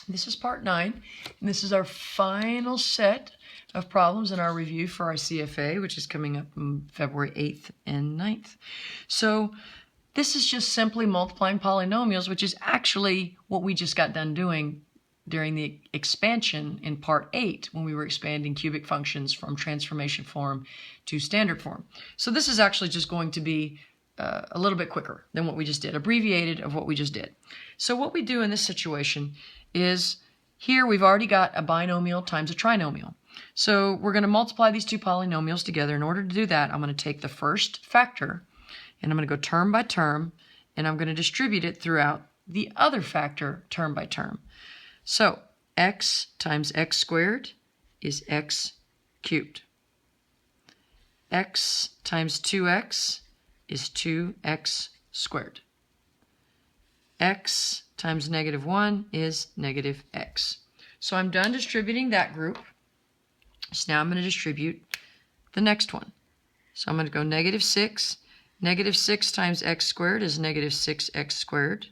This is part 9, and this is our final set of problems in our review for our CFA, which is coming up on February 8th and 9th. So this is just simply multiplying polynomials, which is actually what we just got done doing during the expansion in part 8 when we were expanding cubic functions from transformation form to standard form. So this is actually just going to be a little bit quicker than what we just did, abbreviated of what we just did. So what we do in this situation is here we've already got a binomial times a trinomial. So we're going to multiply these two polynomials together. In order to do that, I'm going to take the first factor and I'm going to go term by term and I'm going to distribute it throughout the other factor term by term. So x times x squared is x cubed. X times 2x is 2x squared. X times negative 1 is negative x. So I'm done distributing that group. So now I'm going to distribute the next one. So I'm going to go negative 6. Negative 6 times x squared is negative 6x squared.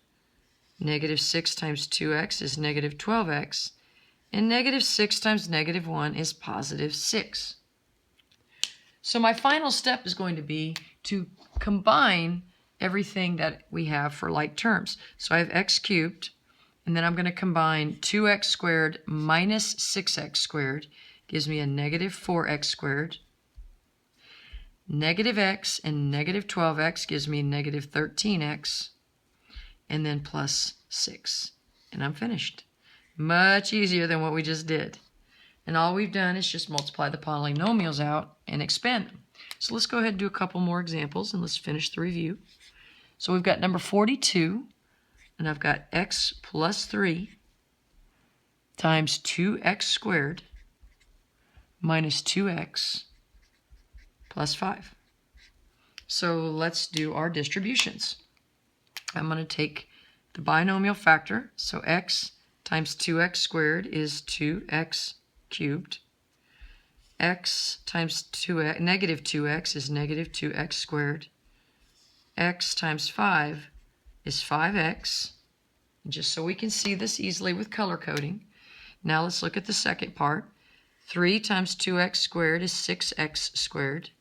Negative 6 times 2x is negative 12x. And negative 6 times negative 1 is positive 6. So my final step is going to be to combine everything that we have for like terms. So I have x cubed, and then I'm going to combine 2x squared minus 6x squared gives me a negative 4x squared. Negative x and negative 12x gives me negative 13x, and then plus 6. And I'm finished. Much easier than what we just did. And all we've done is just multiply the polynomials out and expand them. So let's go ahead and do a couple more examples and let's finish the review. So we've got number 42, and I've got x plus 3 times 2x squared minus 2x plus 5. So let's do our distributions. I'm going to take the binomial factor, so x times 2x squared is 2x cubed. X times negative 2x is negative 2x squared. X times 5 is 5x. And just so we can see this easily with color coding, now let's look at the second part. 3 times 2x squared is 6x squared.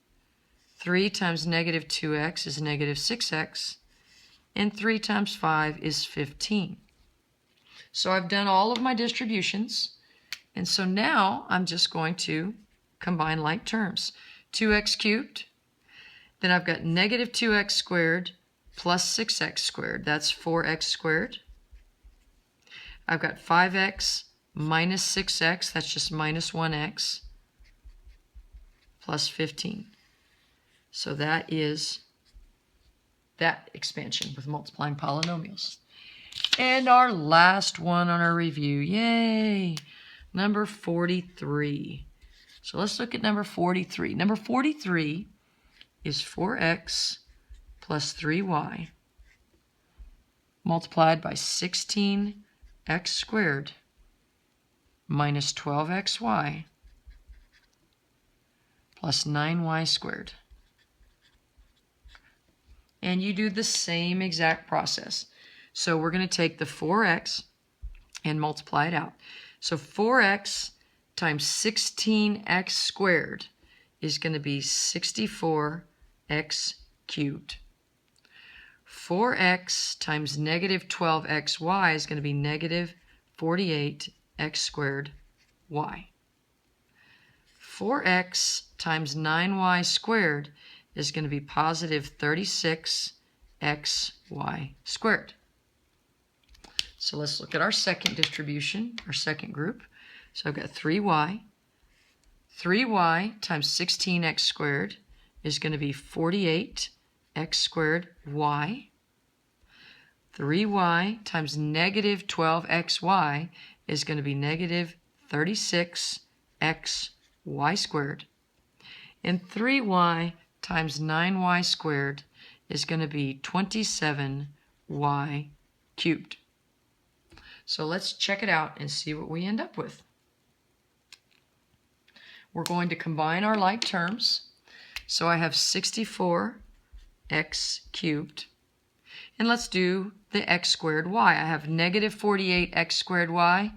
3 times negative 2x is negative 6x. And 3 times 5 is 15. So I've done all of my distributions. And so now I'm just going to combine like terms. 2x cubed. Then I've got negative 2x squared plus 6x squared. That's 4x squared. I've got 5x minus 6x. That's just minus 1x plus 15. So that is that expansion with multiplying polynomials. And our last one on our review. Yay! Number 43. So let's look at number 43. Number 43 is 4x plus 3y multiplied by 16x squared minus 12xy plus 9y squared. And you do the same exact process. So we're going to take the 4x and multiply it out. So 4x times 16x squared is going to be 64x cubed. 4x times negative 12xy is going to be negative 48x squared y. 4x times 9y squared is going to be positive 36xy squared. So let's look at our second distribution, our second group. So I've got 3y. 3y times 16x squared is going to be 48x squared y. 3y times negative 12xy is going to be negative 36xy squared. And 3y times 9y squared is going to be 27y cubed. So let's check it out and see what we end up with. We're going to combine our like terms. So I have 64x cubed And let's do the x squared y. I have negative 48x squared y,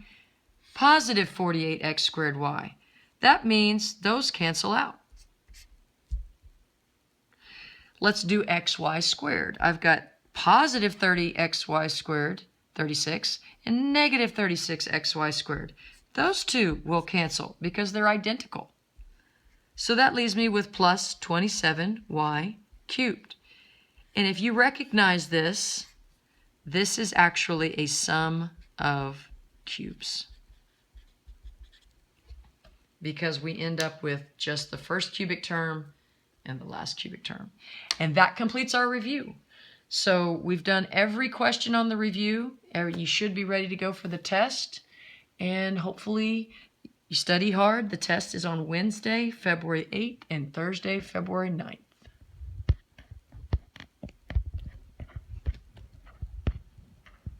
positive 48x squared y. That means those cancel out. Let's do xy squared. I've got positive 30xy squared, 36, and negative 36xy squared. Those two will cancel because they're identical. So that leaves me with plus 27y cubed. And if you recognize this, this is actually a sum of cubes, because we end up with just the first cubic term and the last cubic term. And that completes our review. So we've done every question on the review. You should be ready to go for the test. And hopefully you study hard. The test is on Wednesday, February 8th, and Thursday, February 9th.